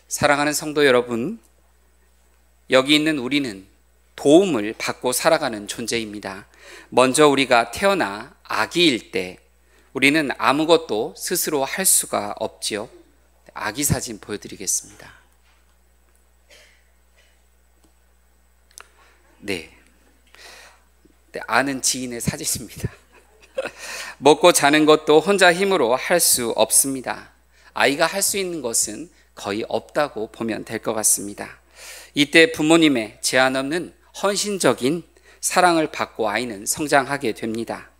사랑하는 성도 여러분, 여기 있는 우리는 도움을 받고 살아가는 존재입니다. 먼저 우리가 태어나 아기일 때 우리는 아무것도 스스로 할 수가 없지요. 아기 사진 보여드리겠습니다. 네, 아는 지인의 사진입니다. 먹고 자는 것도 혼자 힘으로 할 수 없습니다. 아이가 할 수 있는 것은 거의 없다고 보면 될 것 같습니다. 이때 부모님의 제한 없는 헌신적인 사랑을 받고 아이는 성장하게 됩니다.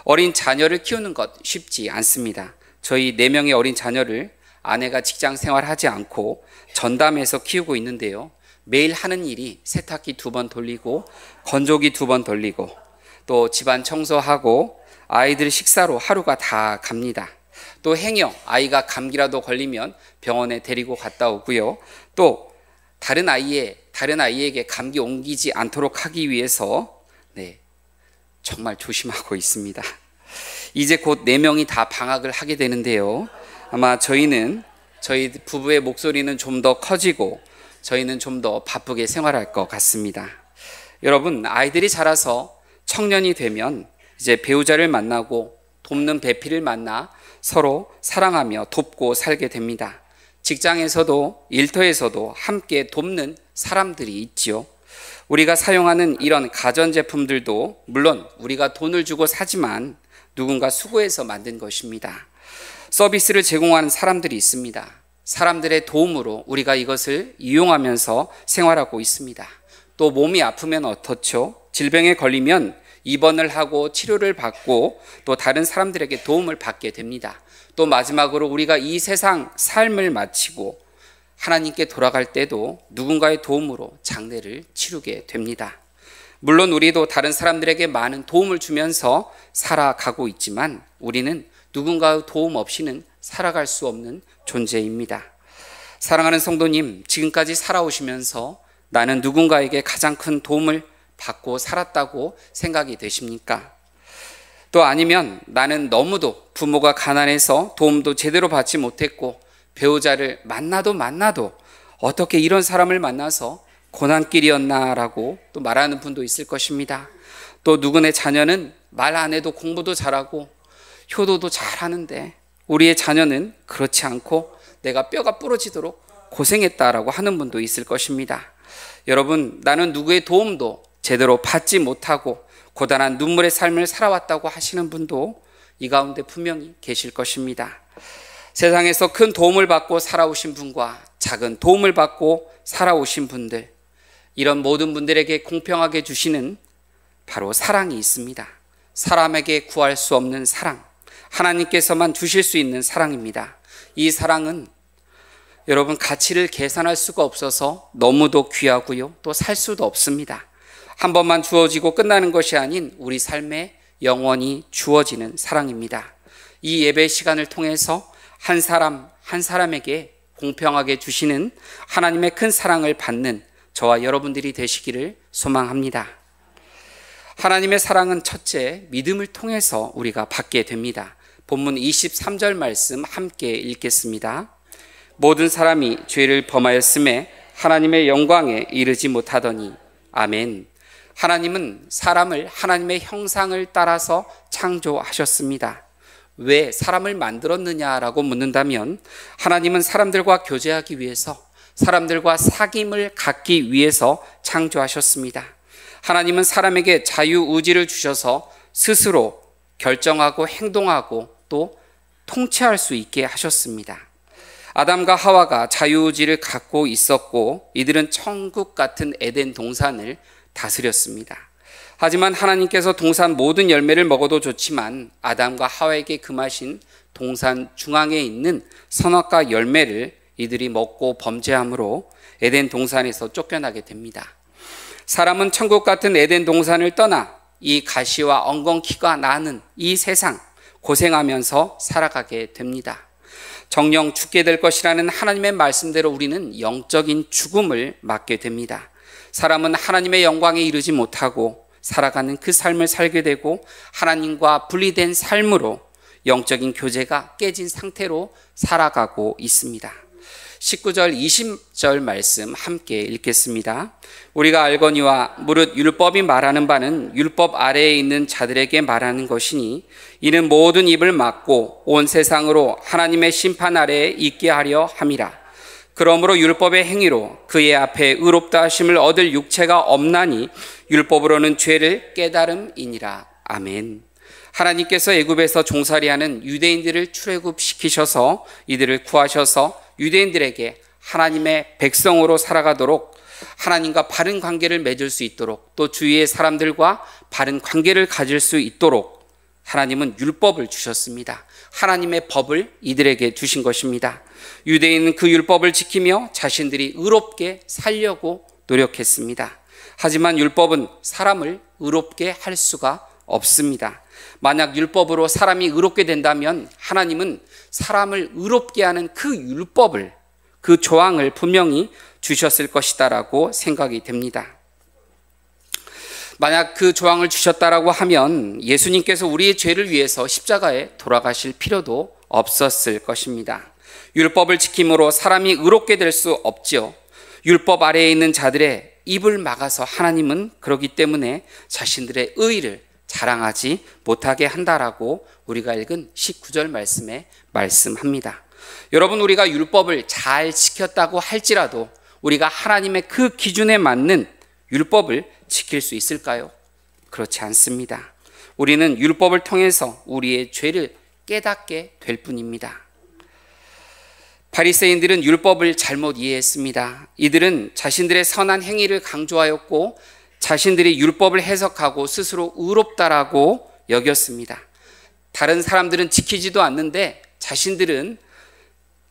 어린 자녀를 키우는 것 쉽지 않습니다. 저희 4명의 어린 자녀를 아내가 직장 생활하지 않고 전담해서 키우고 있는데요. 매일 하는 일이 세탁기 2번 돌리고 건조기 2번 돌리고 또 집안 청소하고 아이들 식사로 하루가 다 갑니다. 또 행여 아이가 감기라도 걸리면 병원에 데리고 갔다 오고요. 또 다른 아이에게 감기 옮기지 않도록 하기 위해서 정말 조심하고 있습니다. 이제 곧 4명이 다 방학을 하게 되는데요. 아마 저희 부부의 목소리는 좀 더 커지고 저희는 좀 더 바쁘게 생활할 것 같습니다. 여러분, 아이들이 자라서 청년이 되면 이제 배우자를 만나고 돕는 배필을 만나 서로 사랑하며 돕고 살게 됩니다. 직장에서도 일터에서도 함께 돕는 사람들이 있지요. 우리가 사용하는 이런 가전제품들도 물론 우리가 돈을 주고 사지만 누군가 수고해서 만든 것입니다. 서비스를 제공하는 사람들이 있습니다. 사람들의 도움으로 우리가 이것을 이용하면서 생활하고 있습니다. 또 몸이 아프면 어떻죠? 질병에 걸리면 입원을 하고 치료를 받고 또 다른 사람들에게 도움을 받게 됩니다. 또 마지막으로 우리가 이 세상 삶을 마치고 하나님께 돌아갈 때도 누군가의 도움으로 장례를 치르게 됩니다. 물론 우리도 다른 사람들에게 많은 도움을 주면서 살아가고 있지만 우리는 누군가의 도움 없이는 살아갈 수 없는 존재입니다. 사랑하는 성도님, 지금까지 살아오시면서 나는 누군가에게 가장 큰 도움을 받고 살았다고 생각이 되십니까? 또 아니면 나는 너무도 부모가 가난해서 도움도 제대로 받지 못했고 배우자를 만나도 어떻게 이런 사람을 만나서 고난길이었나라고 또 말하는 분도 있을 것입니다. 또 누구네 자녀는 말 안 해도 공부도 잘하고 효도도 잘하는데 우리의 자녀는 그렇지 않고 내가 뼈가 부러지도록 고생했다라고 하는 분도 있을 것입니다. 여러분, 나는 누구의 도움도 제대로 받지 못하고 고단한 눈물의 삶을 살아왔다고 하시는 분도 이 가운데 분명히 계실 것입니다. 세상에서 큰 도움을 받고 살아오신 분과 작은 도움을 받고 살아오신 분들, 이런 모든 분들에게 공평하게 주시는 바로 사랑이 있습니다. 사람에게 구할 수 없는 사랑, 하나님께서만 주실 수 있는 사랑입니다. 이 사랑은 여러분 가치를 계산할 수가 없어서 너무도 귀하고요. 또 살 수도 없습니다. 한 번만 주어지고 끝나는 것이 아닌 우리 삶에 영원히 주어지는 사랑입니다. 이 예배 시간을 통해서 한 사람 한 사람에게 공평하게 주시는 하나님의 큰 사랑을 받는 저와 여러분들이 되시기를 소망합니다. 하나님의 사랑은 첫째, 믿음을 통해서 우리가 받게 됩니다. 본문 23절 말씀 함께 읽겠습니다. 모든 사람이 죄를 범하였음에 하나님의 영광에 이르지 못하더니 아멘. 하나님은 사람을 하나님의 형상을 따라서 창조하셨습니다. 왜 사람을 만들었느냐라고 묻는다면 하나님은 사람들과 교제하기 위해서, 사람들과 사귐을 갖기 위해서 창조하셨습니다. 하나님은 사람에게 자유의지를 주셔서 스스로 결정하고 행동하고 또 통치할 수 있게 하셨습니다. 아담과 하와가 자유의지를 갖고 있었고 이들은 천국 같은 에덴 동산을 다스렸습니다. 하지만 하나님께서 동산 모든 열매를 먹어도 좋지만 아담과 하와에게 금하신 동산 중앙에 있는 선악과 열매를 이들이 먹고 범죄함으로 에덴 동산에서 쫓겨나게 됩니다. 사람은 천국 같은 에덴 동산을 떠나 이 가시와 엉겅퀴가 나는 이 세상 고생하면서 살아가게 됩니다. 정령 죽게 될 것이라는 하나님의 말씀대로 우리는 영적인 죽음을 맞게 됩니다. 사람은 하나님의 영광에 이르지 못하고 살아가는 그 삶을 살게 되고 하나님과 분리된 삶으로 영적인 교제가 깨진 상태로 살아가고 있습니다. 19절 20절 말씀 함께 읽겠습니다. 우리가 알거니와 무릇 율법이 말하는 바는 율법 아래에 있는 자들에게 말하는 것이니 이는 모든 입을 막고 온 세상으로 하나님의 심판 아래에 있게 하려 함이라. 그러므로 율법의 행위로 그의 앞에 의롭다 하심을 얻을 육체가 없나니 율법으로는 죄를 깨달음이니라. 아멘. 하나님께서 애굽에서 종살이하는 유대인들을 출애굽시키셔서 이들을 구하셔서 유대인들에게 하나님의 백성으로 살아가도록, 하나님과 바른 관계를 맺을 수 있도록, 또 주위의 사람들과 바른 관계를 가질 수 있도록 하나님은 율법을 주셨습니다. 하나님의 법을 이들에게 주신 것입니다. 유대인은 그 율법을 지키며 자신들이 의롭게 살려고 노력했습니다. 하지만 율법은 사람을 의롭게 할 수가 없습니다. 만약 율법으로 사람이 의롭게 된다면 하나님은 사람을 의롭게 하는 그 율법을, 그 조항을 분명히 주셨을 것이다라고 생각이 됩니다. 만약 그 조항을 주셨다라고 하면 예수님께서 우리의 죄를 위해서 십자가에 돌아가실 필요도 없었을 것입니다. 율법을 지킴으로 사람이 의롭게 될 수 없지요. 율법 아래에 있는 자들의 입을 막아서 하나님은 그렇기 때문에 자신들의 의의를 자랑하지 못하게 한다라고 우리가 읽은 19절 말씀에 말씀합니다. 여러분, 우리가 율법을 잘 지켰다고 할지라도 우리가 하나님의 그 기준에 맞는 율법을 지킬 수 있을까요? 그렇지 않습니다. 우리는 율법을 통해서 우리의 죄를 깨닫게 될 뿐입니다. 바리새인들은 율법을 잘못 이해했습니다. 이들은 자신들의 선한 행위를 강조하였고 자신들이 율법을 해석하고 스스로 의롭다라고 여겼습니다. 다른 사람들은 지키지도 않는데 자신들은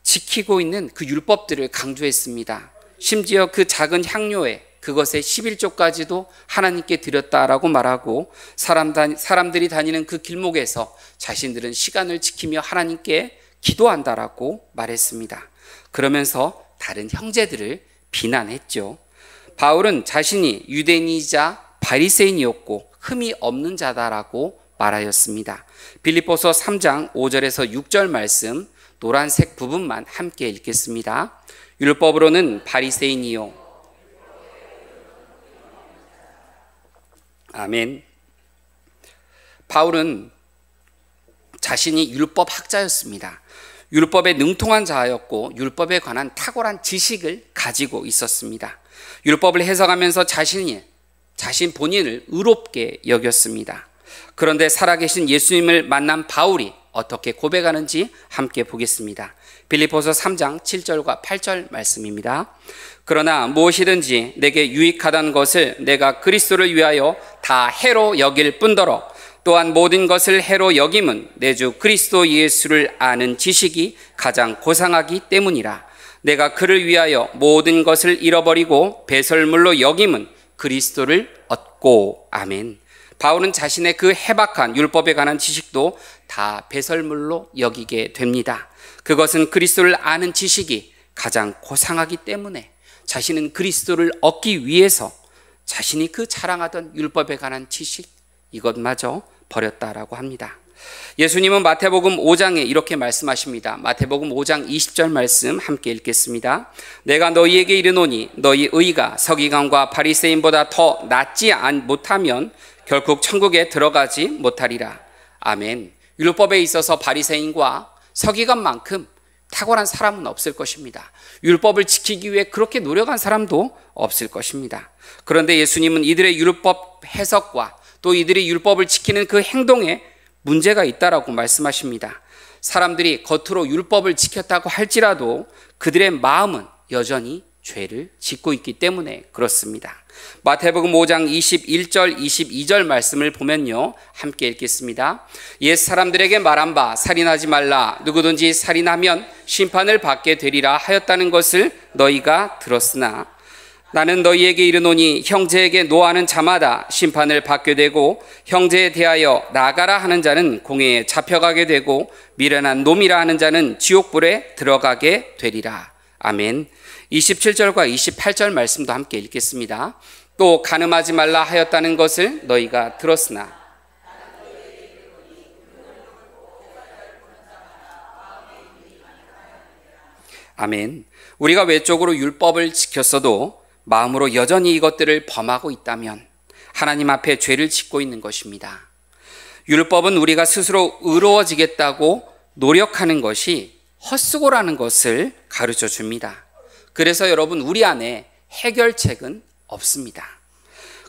지키고 있는 그 율법들을 강조했습니다. 심지어 그 작은 향료에 그것의 11조까지도 하나님께 드렸다라고 말하고 사람들이 다니는 그 길목에서 자신들은 시간을 지키며 하나님께 기도한다라고 말했습니다. 그러면서 다른 형제들을 비난했죠. 바울은 자신이 유대인이자 바리새인이었고 흠이 없는 자다라고 말하였습니다. 빌립보서 3장 5절에서 6절 말씀 노란색 부분만 함께 읽겠습니다. 율법으로는 바리새인이요. 아멘. 바울은 자신이 율법 학자였습니다. 율법에 능통한 자였고 율법에 관한 탁월한 지식을 가지고 있었습니다. 율법을 해석하면서 자신 본인을 의롭게 여겼습니다. 그런데 살아계신 예수님을 만난 바울이 어떻게 고백하는지 함께 보겠습니다. 빌립보서 3장 7절과 8절 말씀입니다. 그러나 무엇이든지 내게 유익하다는 것을 내가 그리스도를 위하여 다 해로 여길 뿐더러 또한 모든 것을 해로 여김은 내 주 그리스도 예수를 아는 지식이 가장 고상하기 때문이라. 내가 그를 위하여 모든 것을 잃어버리고 배설물로 여김은 그리스도를 얻고. 아멘. 바울은 자신의 그 해박한 율법에 관한 지식도 다 배설물로 여기게 됩니다. 그것은 그리스도를 아는 지식이 가장 고상하기 때문에 자신은 그리스도를 얻기 위해서 자신이 그 자랑하던 율법에 관한 지식 이것마저 버렸다라고 합니다. 예수님은 마태복음 5장에 이렇게 말씀하십니다. 마태복음 5장 20절 말씀 함께 읽겠습니다. 내가 너희에게 이르노니 너희 의가 서기관과 바리새인보다 더 낫지 못하면 결국 천국에 들어가지 못하리라. 아멘. 율법에 있어서 바리새인과 서기관만큼 탁월한 사람은 없을 것입니다. 율법을 지키기 위해 그렇게 노력한 사람도 없을 것입니다. 그런데 예수님은 이들의 율법 해석과 또 이들이 율법을 지키는 그 행동에 문제가 있다라고 말씀하십니다. 사람들이 겉으로 율법을 지켰다고 할지라도 그들의 마음은 여전히 죄를 짓고 있기 때문에 그렇습니다. 마태복음 5장 21절 22절 말씀을 보면요, 함께 읽겠습니다. 옛 사람들에게 말한 바 살인하지 말라, 누구든지 살인하면 심판을 받게 되리라 하였다는 것을 너희가 들었으나 나는 너희에게 이르노니 형제에게 노하는 자마다 심판을 받게 되고 형제에 대하여 나가라 하는 자는 공회에 잡혀가게 되고 미련한 놈이라 하는 자는 지옥불에 들어가게 되리라. 아멘. 27절과 28절 말씀도 함께 읽겠습니다. 또 간음하지 말라 하였다는 것을 너희가 들었으나 아멘. 우리가 외적으로 율법을 지켰어도 마음으로 여전히 이것들을 범하고 있다면 하나님 앞에 죄를 짓고 있는 것입니다. 율법은 우리가 스스로 의로워지겠다고 노력하는 것이 헛수고라는 것을 가르쳐 줍니다. 그래서 여러분, 우리 안에 해결책은 없습니다.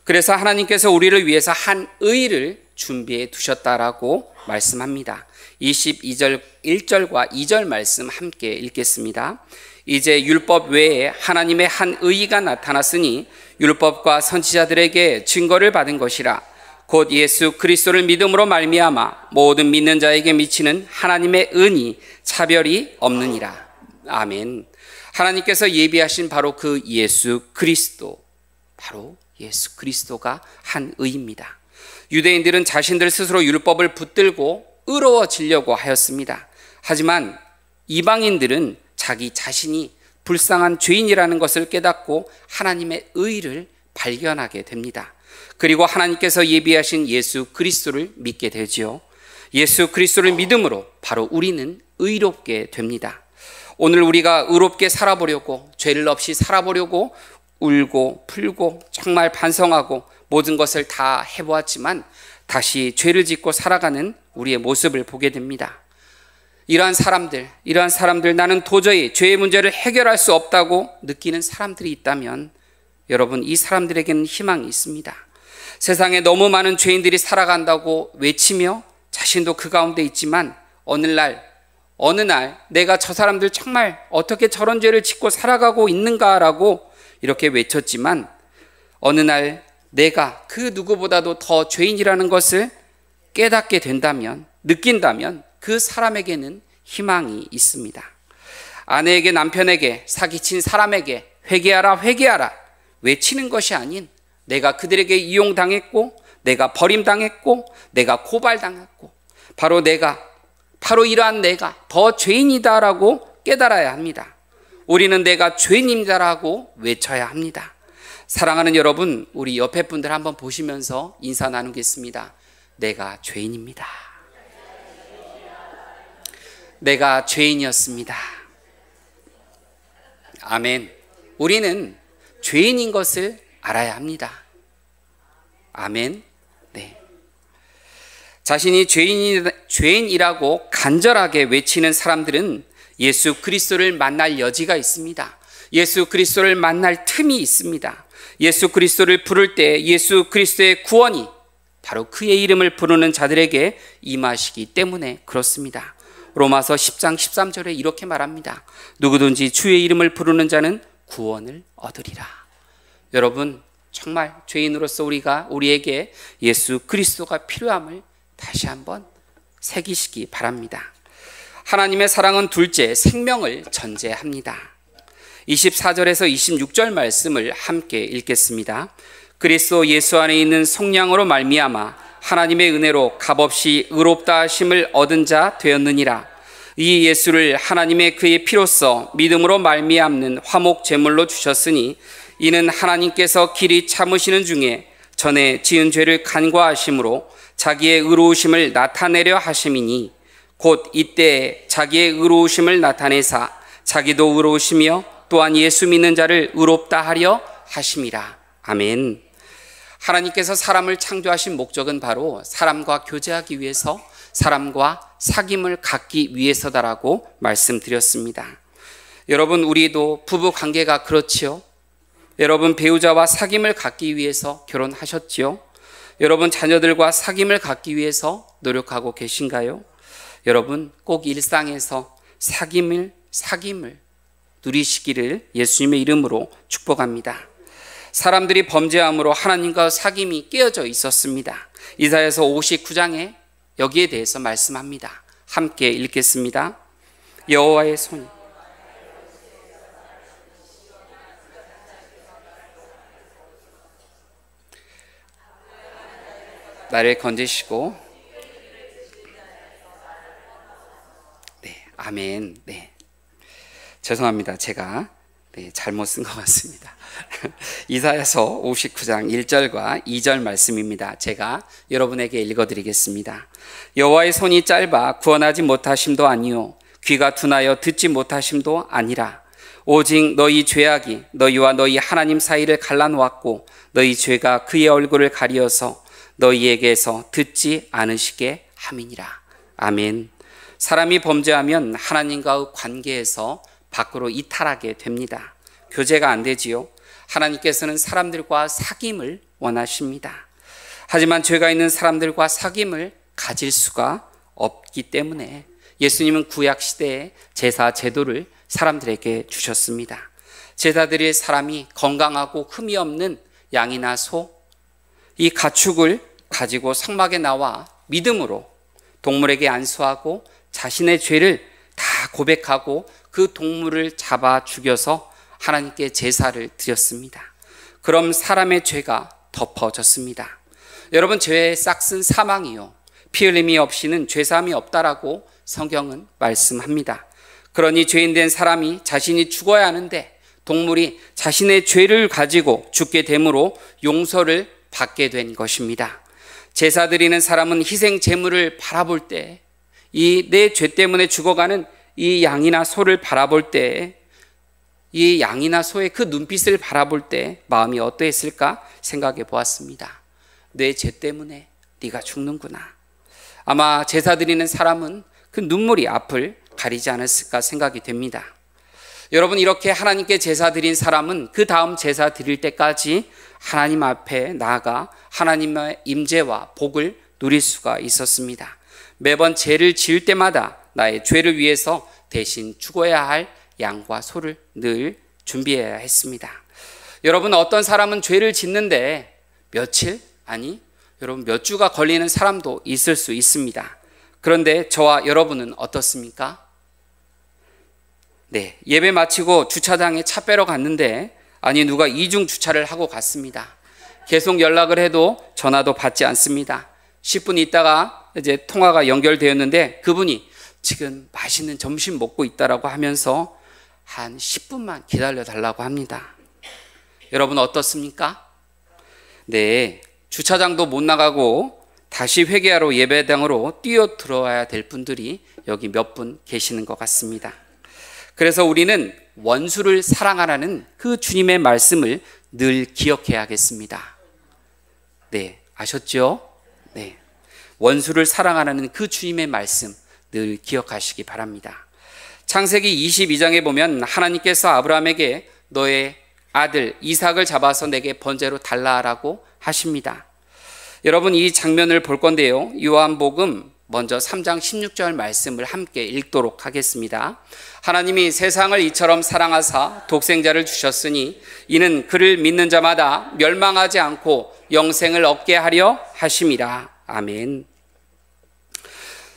그래서 하나님께서 우리를 위해서 한 의를 준비해 두셨다라고 말씀합니다. 22절 1절과 2절 말씀 함께 읽겠습니다. 이제 율법 외에 하나님의 한 의가 나타났으니 율법과 선지자들에게 증거를 받은 것이라. 곧 예수 그리스도를 믿음으로 말미암아 모든 믿는 자에게 미치는 하나님의 은이 차별이 없느니라. 아멘. 하나님께서 예비하신 바로 그 예수 그리스도, 바로 예수 그리스도가 한 의입니다. 유대인들은 자신들 스스로 율법을 붙들고 의로워지려고 하였습니다. 하지만 이방인들은 자기 자신이 불쌍한 죄인이라는 것을 깨닫고 하나님의 의를 발견하게 됩니다. 그리고 하나님께서 예비하신 예수 그리스도를 믿게 되지요. 예수 그리스도를 믿음으로 바로 우리는 의롭게 됩니다. 오늘 우리가 의롭게 살아보려고, 죄를 없이 살아보려고 울고 풀고 정말 반성하고 모든 것을 다 해보았지만 다시 죄를 짓고 살아가는 우리의 모습을 보게 됩니다. 이러한 사람들, 나는 도저히 죄의 문제를 해결할 수 없다고 느끼는 사람들이 있다면 여러분, 이 사람들에게는 희망이 있습니다. 세상에 너무 많은 죄인들이 살아간다고 외치며 자신도 그 가운데 있지만 어느 날 내가 저 사람들 정말 어떻게 저런 죄를 짓고 살아가고 있는가라고 이렇게 외쳤지만 어느 날 내가 그 누구보다도 더 죄인이라는 것을 깨닫게 된다면, 느낀다면 그 사람에게는 희망이 있습니다. 아내에게, 남편에게, 사기친 사람에게 회개하라 회개하라 외치는 것이 아닌 내가 그들에게 이용당했고, 내가 버림당했고, 내가 고발당했고, 바로 이러한 내가 더 죄인이다라고 깨달아야 합니다. 우리는 내가 죄인입니다라고 외쳐야 합니다. 사랑하는 여러분, 우리 옆에 분들 한번 보시면서 인사 나누겠습니다. 내가 죄인입니다. 내가 죄인이었습니다. 아멘. 우리는 죄인인 것을 알아야 합니다. 아멘. 네. 자신이 죄인이라고 간절하게 외치는 사람들은 예수 그리스도를 만날 여지가 있습니다. 예수 그리스도를 만날 틈이 있습니다. 예수 그리스도를 부를 때 예수 그리스도의 구원이 바로 그의 이름을 부르는 자들에게 임하시기 때문에 그렇습니다. 로마서 10장 13절에 이렇게 말합니다. 누구든지 주의 이름을 부르는 자는 구원을 얻으리라. 여러분, 정말 죄인으로서 우리에게 예수 그리스도가 필요함을 다시 한번 새기시기 바랍니다. 하나님의 사랑은 둘째, 생명을 전제합니다. 24절에서 26절 말씀을 함께 읽겠습니다. 그리스도 예수 안에 있는 성령으로 말미암아 하나님의 은혜로 값없이 의롭다 하심을 얻은 자 되었느니라. 이 예수를 하나님의 그의 피로써 믿음으로 말미암는 화목 제물로 주셨으니 이는 하나님께서 길이 참으시는 중에 전에 지은 죄를 간과하심으로 자기의 의로우심을 나타내려 하심이니 곧 이때 자기의 의로우심을 나타내사 자기도 의로우시며 또한 예수 믿는 자를 의롭다 하려 하심이라. 아멘. 하나님께서 사람을 창조하신 목적은 바로 사람과 교제하기 위해서, 사람과 사귐을 갖기 위해서다라고 말씀드렸습니다. 여러분, 우리도 부부 관계가 그렇지요. 여러분, 배우자와 사귐을 갖기 위해서 결혼하셨지요. 여러분, 자녀들과 사귐을 갖기 위해서 노력하고 계신가요? 여러분, 꼭 일상에서 사귐을 누리시기를 예수님의 이름으로 축복합니다. 사람들이 범죄함으로 하나님과 사귐이 깨어져 있었습니다. 이사야서 59장에 여기에 대해서 말씀합니다. 함께 읽겠습니다. 여호와의 손이 나를 건지시고, 네, 아멘. 네, 죄송합니다. 제가 잘못 쓴 것 같습니다. 이사야서 59장 1절과 2절 말씀입니다. 제가 여러분에게 읽어드리겠습니다. 여호와의 손이 짧아 구원하지 못하심도 아니요 귀가 둔하여 듣지 못하심도 아니라 오직 너희 죄악이 너희와 너희 하나님 사이를 갈라놓았고 너희 죄가 그의 얼굴을 가리어서 너희에게서 듣지 않으시게 함이니라. 아멘. 사람이 범죄하면 하나님과의 관계에서 밖으로 이탈하게 됩니다. 교제가 안 되지요. 하나님께서는 사람들과 사귐을 원하십니다. 하지만 죄가 있는 사람들과 사귐을 가질 수가 없기 때문에 예수님은 구약 시대에 제사 제도를 사람들에게 주셨습니다. 제사 드릴 사람이 건강하고 흠이 없는 양이나 소, 이 가축을 가지고 성막에 나와 믿음으로 동물에게 안수하고 자신의 죄를 다 고백하고 그 동물을 잡아 죽여서 하나님께 제사를 드렸습니다. 그럼 사람의 죄가 덮어졌습니다. 여러분, 죄의 싹슨 사망이요, 피 흘림이 없이는 죄사함이 없다라고 성경은 말씀합니다. 그러니 죄인된 사람이 자신이 죽어야 하는데 동물이 자신의 죄를 가지고 죽게 되므로 용서를 받게 된 것입니다. 제사 드리는 사람은 희생 제물을 바라볼 때, 이 내 죄 때문에 죽어가는 이 양이나 소를 바라볼 때, 이 양이나 소의 그 눈빛을 바라볼 때 마음이 어떠했을까 생각해 보았습니다. 내 죄 때문에 네가 죽는구나. 아마 제사 드리는 사람은 그 눈물이 앞을 가리지 않았을까 생각이 됩니다. 여러분, 이렇게 하나님께 제사 드린 사람은 그 다음 제사 드릴 때까지 하나님 앞에 나아가 하나님의 임재와 복을 누릴 수가 있었습니다. 매번 죄를 지을 때마다 나의 죄를 위해서 대신 죽어야 할 양과 소를 늘 준비해야 했습니다. 여러분, 어떤 사람은 죄를 짓는데 며칠, 아니 여러분 몇 주가 걸리는 사람도 있을 수 있습니다. 그런데 저와 여러분은 어떻습니까? 네, 예배 마치고 주차장에 차 빼러 갔는데 아니 누가 이중 주차를 하고 갔습니다. 계속 연락을 해도 전화도 받지 않습니다. 10분 있다가 이제 통화가 연결되었는데 그분이 지금 맛있는 점심 먹고 있다라고 하면서 한 10분만 기다려 달라고 합니다. 여러분 어떻습니까? 네, 주차장도 못 나가고 다시 회개하러 예배당으로 뛰어 들어와야 될 분들이 여기 몇 분 계시는 것 같습니다. 그래서 우리는 원수를 사랑하라는 그 주님의 말씀을 늘 기억해야겠습니다. 네, 아셨죠? 네, 원수를 사랑하라는 그 주님의 말씀 늘 기억하시기 바랍니다. 창세기 22장에 보면 하나님께서 아브라함에게 너의 아들 이삭을 잡아서 내게 번제로 달라라고 하십니다. 여러분, 이 장면을 볼 건데요, 요한복음 먼저 3장 16절 말씀을 함께 읽도록 하겠습니다. 하나님이 세상을 이처럼 사랑하사 독생자를 주셨으니 이는 그를 믿는 자마다 멸망하지 않고 영생을 얻게 하려 하심이라. 아멘.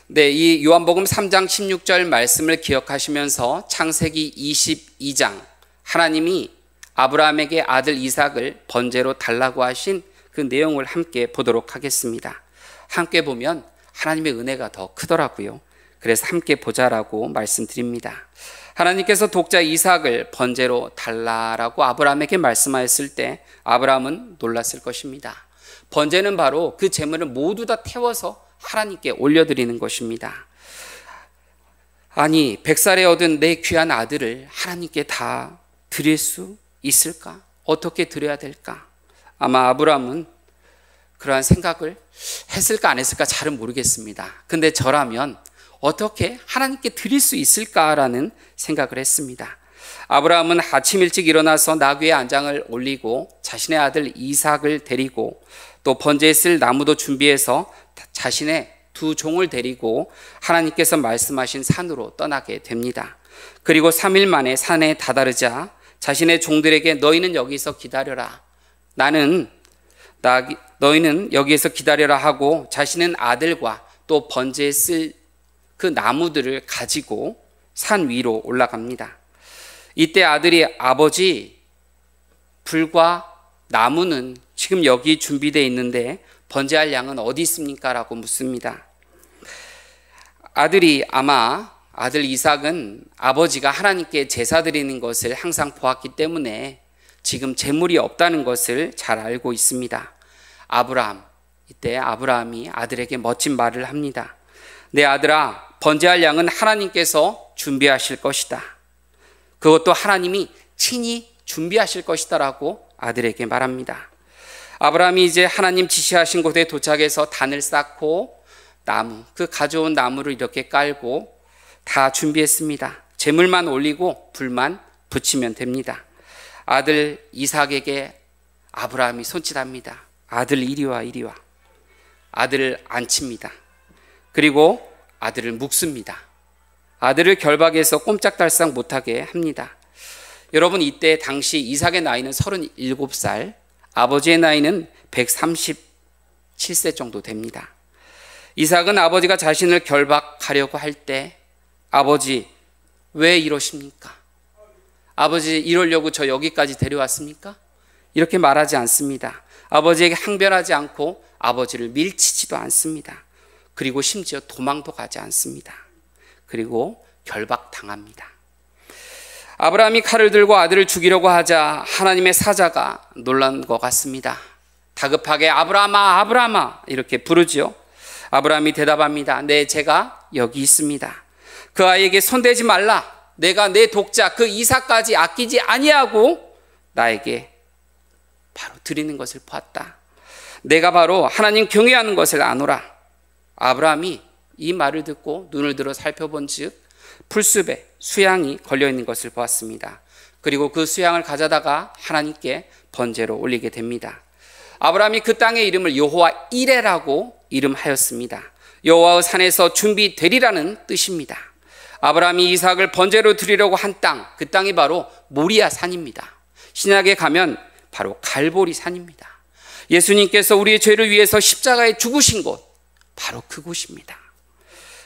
네, 이 요한복음 3장 16절 말씀을 기억하시면서 창세기 22장 하나님이 아브라함에게 아들 이삭을 번제로 달라고 하신 그 내용을 함께 보도록 하겠습니다. 함께 보면 하나님의 은혜가 더 크더라고요. 그래서 함께 보자라고 말씀드립니다. 하나님께서 독자 이삭을 번제로 달라라고 아브라함에게 말씀하였을 때 아브라함은 놀랐을 것입니다. 번제는 바로 그 제물을 모두 다 태워서 하나님께 올려드리는 것입니다. 아니, 100살에 얻은 내 귀한 아들을 하나님께 다 드릴 수 있을까? 어떻게 드려야 될까? 아마 아브라함은 그러한 생각을 했을까 안 했을까 잘은 모르겠습니다. 근데 저라면 어떻게 하나님께 드릴 수 있을까라는 생각을 했습니다. 아브라함은 아침 일찍 일어나서 나귀의 안장을 올리고 자신의 아들 이삭을 데리고 또 번제에 쓸 나무도 준비해서 자신의 두 종을 데리고 하나님께서 말씀하신 산으로 떠나게 됩니다. 그리고 3일 만에 산에 다다르자 자신의 종들에게 너희는 여기서 기다려라. 너희는 여기에서 기다려라 하고 자신은 아들과 또 번제에 쓸 그 나무들을 가지고 산 위로 올라갑니다. 이때 아들이 아버지, 불과 나무는 지금 여기 준비되어 있는데 번제할 양은 어디 있습니까? 라고 묻습니다. 아들이 아마 아들 이삭은 아버지가 하나님께 제사 드리는 것을 항상 보았기 때문에 지금 재물이 없다는 것을 잘 알고 있습니다. 이때 아브라함이 아들에게 멋진 말을 합니다. 내 아들아, 번제할 양은 하나님께서 준비하실 것이다. 그것도 하나님이 친히 준비하실 것이다라고 아들에게 말합니다. 아브라함이 이제 하나님 지시하신 곳에 도착해서 단을 쌓고 나무, 그 가져온 나무를 이렇게 깔고 다 준비했습니다. 제물만 올리고 불만 붙이면 됩니다. 아들 이삭에게 아브라함이 손짓합니다. 아들 이리 와, 이리 와. 아들을 안칩니다. 그리고 아들을 묶습니다. 아들을 결박해서 꼼짝달싹 못하게 합니다. 여러분, 이때 당시 이삭의 나이는 37살, 아버지의 나이는 137세 정도 됩니다. 이삭은 아버지가 자신을 결박하려고 할 때 아버지 왜 이러십니까? 아버지 이러려고 저 여기까지 데려왔습니까? 이렇게 말하지 않습니다. 아버지에게 항변하지 않고 아버지를 밀치지도 않습니다. 그리고 심지어 도망도 가지 않습니다. 그리고 결박당합니다. 아브라함이 칼을 들고 아들을 죽이려고 하자 하나님의 사자가 놀란 것 같습니다. 다급하게 아브라함아, 아브라함아 이렇게 부르지요. 아브라함이 대답합니다. 네, 제가 여기 있습니다. 그 아이에게 손대지 말라. 내가 내 독자 그 이삭까지 아끼지 아니하고 나에게 바로 드리는 것을 보았다. 내가 바로 하나님 경외하는 것을 아노라. 아브라함이 이 말을 듣고 눈을 들어 살펴본 즉 풀숲에 수양이 걸려있는 것을 보았습니다. 그리고 그 수양을 가져다가 하나님께 번제로 올리게 됩니다. 아브라함이 그 땅의 이름을 여호와 이레라고 이름하였습니다. 여호와의 산에서 준비되리라는 뜻입니다. 아브라함이 이삭을 번제로 드리려고 한 땅, 그 땅이 바로 모리아 산입니다. 신약에 가면 바로 갈보리 산입니다. 예수님께서 우리의 죄를 위해서 십자가에 죽으신 곳, 바로 그곳입니다.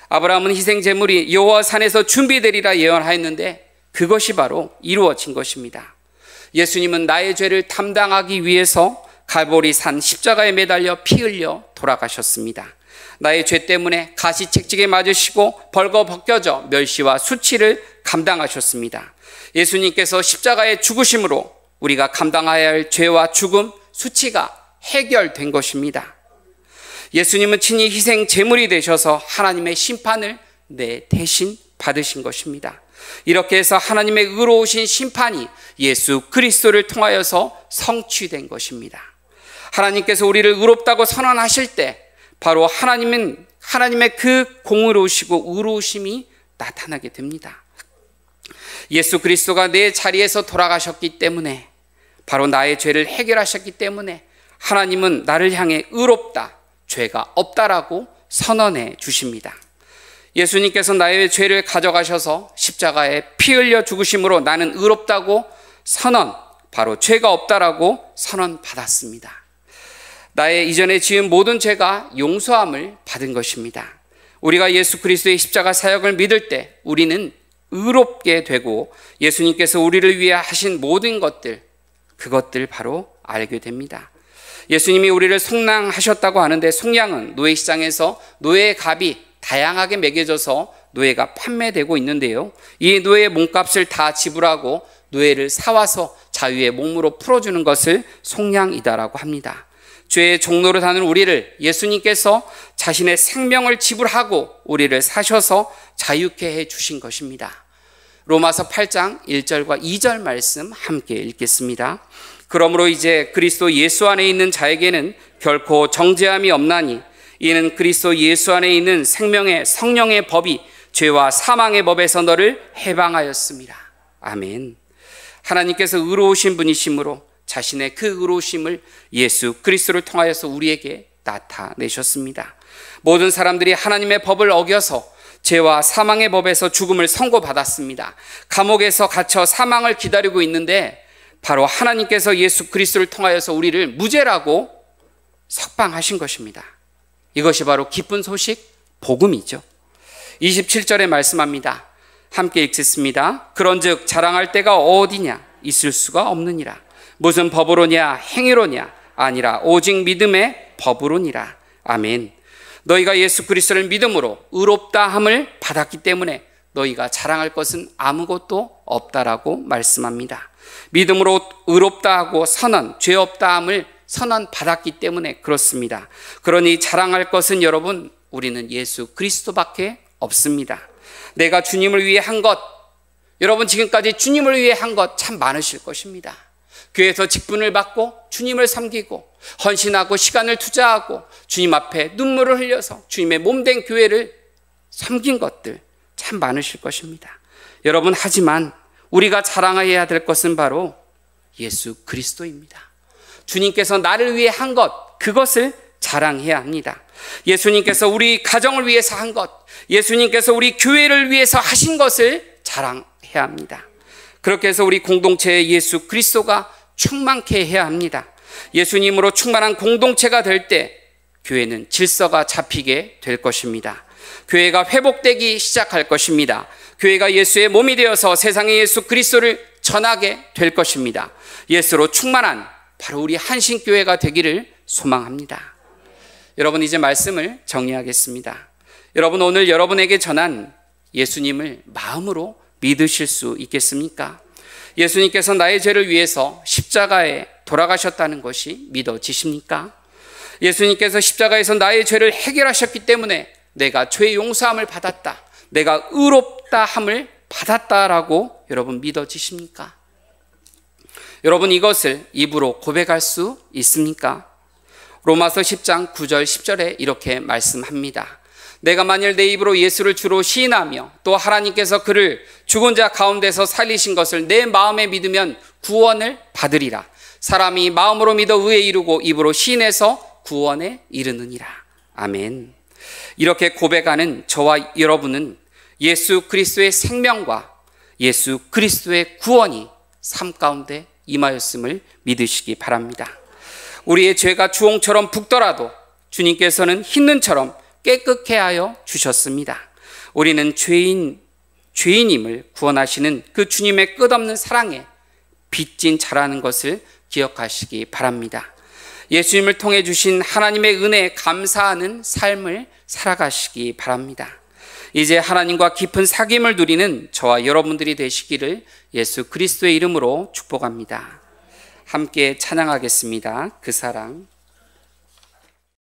아브라함은 희생 제물이 여호와 산에서 준비되리라 예언하였는데 그것이 바로 이루어진 것입니다. 예수님은 나의 죄를 담당하기 위해서 갈보리 산 십자가에 매달려 피 흘려 돌아가셨습니다. 나의 죄 때문에 가시책직에 맞으시고 벌거 벗겨져 멸시와 수치를 감당하셨습니다. 예수님께서 십자가에 죽으심으로 우리가 감당해야 할 죄와 죽음, 수치가 해결된 것입니다. 예수님은 친히 희생 제물이 되셔서 하나님의 심판을 내 대신 받으신 것입니다. 이렇게 해서 하나님의 의로우신 심판이 예수 그리스도를 통하여서 성취된 것입니다. 하나님께서 우리를 의롭다고 선언하실 때 바로 하나님의 그 공의로우시고 의로우심이 나타나게 됩니다. 예수 그리스도가 내 자리에서 돌아가셨기 때문에, 바로 나의 죄를 해결하셨기 때문에 하나님은 나를 향해 의롭다, 죄가 없다라고 선언해 주십니다. 예수님께서 나의 죄를 가져가셔서 십자가에 피 흘려 죽으심으로 나는 의롭다고 바로 죄가 없다라고 선언받았습니다. 나의 이전에 지은 모든 죄가 용서함을 받은 것입니다. 우리가 예수 그리스도의 십자가 사역을 믿을 때 우리는 의롭게 되고 예수님께서 우리를 위해 하신 모든 것들, 그것들 바로 알게 됩니다. 예수님이 우리를 속량하셨다고 하는데, 속량은 노예시장에서 노예의 값이 다양하게 매겨져서 노예가 판매되고 있는데요, 이 노예의 몸값을 다 지불하고 노예를 사와서 자유의 몸으로 풀어주는 것을 속량이다라고 합니다. 죄의 종로로 사는 우리를 예수님께서 자신의 생명을 지불하고 우리를 사셔서 자유케 해주신 것입니다. 로마서 8장 1절과 2절 말씀 함께 읽겠습니다. 그러므로 이제 그리스도 예수 안에 있는 자에게는 결코 정죄함이 없나니 이는 그리스도 예수 안에 있는 생명의 성령의 법이 죄와 사망의 법에서 너를 해방하였습니다. 아멘. 하나님께서 의로우신 분이시므로 자신의 그 의로우심을 예수 그리스도를 통하여서 우리에게 나타내셨습니다. 모든 사람들이 하나님의 법을 어겨서 죄와 사망의 법에서 죽음을 선고받았습니다. 감옥에서 갇혀 사망을 기다리고 있는데 바로 하나님께서 예수 그리스도를 통하여서 우리를 무죄라고 석방하신 것입니다. 이것이 바로 기쁜 소식, 복음이죠. 27절에 말씀합니다. 함께 읽겠습니다. 그런즉 자랑할 때가 어디냐? 있을 수가 없느니라. 무슨 법으로냐? 행위로냐? 아니라 오직 믿음의 법으로니라. 아멘. 너희가 예수 그리스도를 믿음으로 의롭다 함을 받았기 때문에 너희가 자랑할 것은 아무것도 없다라고 말씀합니다. 믿음으로 의롭다 하고 죄 없다 함을 받았기 때문에 그렇습니다. 그러니 자랑할 것은 여러분, 우리는 예수 그리스도밖에 없습니다. 내가 주님을 위해 한 것, 여러분 지금까지 주님을 위해 한 것 참 많으실 것입니다. 교회에서 직분을 받고 주님을 섬기고 헌신하고 시간을 투자하고 주님 앞에 눈물을 흘려서 주님의 몸된 교회를 섬긴 것들 참 많으실 것입니다. 여러분, 하지만 우리가 자랑해야 될 것은 바로 예수 그리스도입니다. 주님께서 나를 위해 한 것, 그것을 자랑해야 합니다. 예수님께서 우리 가정을 위해서 한 것, 예수님께서 우리 교회를 위해서 하신 것을 자랑해야 합니다. 그렇게 해서 우리 공동체에 예수 그리스도가 충만케 해야 합니다. 예수님으로 충만한 공동체가 될 때 교회는 질서가 잡히게 될 것입니다. 교회가 회복되기 시작할 것입니다. 교회가 예수의 몸이 되어서 세상에 예수 그리스도를 전하게 될 것입니다. 예수로 충만한 바로 우리 한신교회가 되기를 소망합니다. 여러분, 이제 말씀을 정리하겠습니다. 여러분, 오늘 여러분에게 전한 예수님을 마음으로 믿으실 수 있겠습니까? 예수님께서 나의 죄를 위해서 십자가에 돌아가셨다는 것이 믿어지십니까? 예수님께서 십자가에서 나의 죄를 해결하셨기 때문에 내가 죄의 용서함을 받았다, 내가 의롭다 함을 받았다라고 여러분 믿어지십니까? 여러분, 이것을 입으로 고백할 수 있습니까? 로마서 10장 9절 10절에 이렇게 말씀합니다. 내가 만일 내 입으로 예수를 주로 시인하며 또 하나님께서 그를 죽은 자 가운데서 살리신 것을 내 마음에 믿으면 구원을 받으리라. 사람이 마음으로 믿어 의에 이르고 입으로 시인해서 구원에 이르느니라. 아멘. 이렇게 고백하는 저와 여러분은 예수 그리스도의 생명과 예수 그리스도의 구원이 삶 가운데 임하였음을 믿으시기 바랍니다. 우리의 죄가 주홍처럼 붓더라도 주님께서는 흰눈처럼 깨끗게 하여 주셨습니다. 우리는 죄인임을 구원하시는 그 주님의 끝없는 사랑에 빚진 자라는 것을 기억하시기 바랍니다. 예수님을 통해 주신 하나님의 은혜에 감사하는 삶을 살아가시기 바랍니다. 이제 하나님과 깊은 사귐을 누리는 저와 여러분들이 되시기를 예수 그리스도의 이름으로 축복합니다. 함께 찬양하겠습니다. 그 사랑.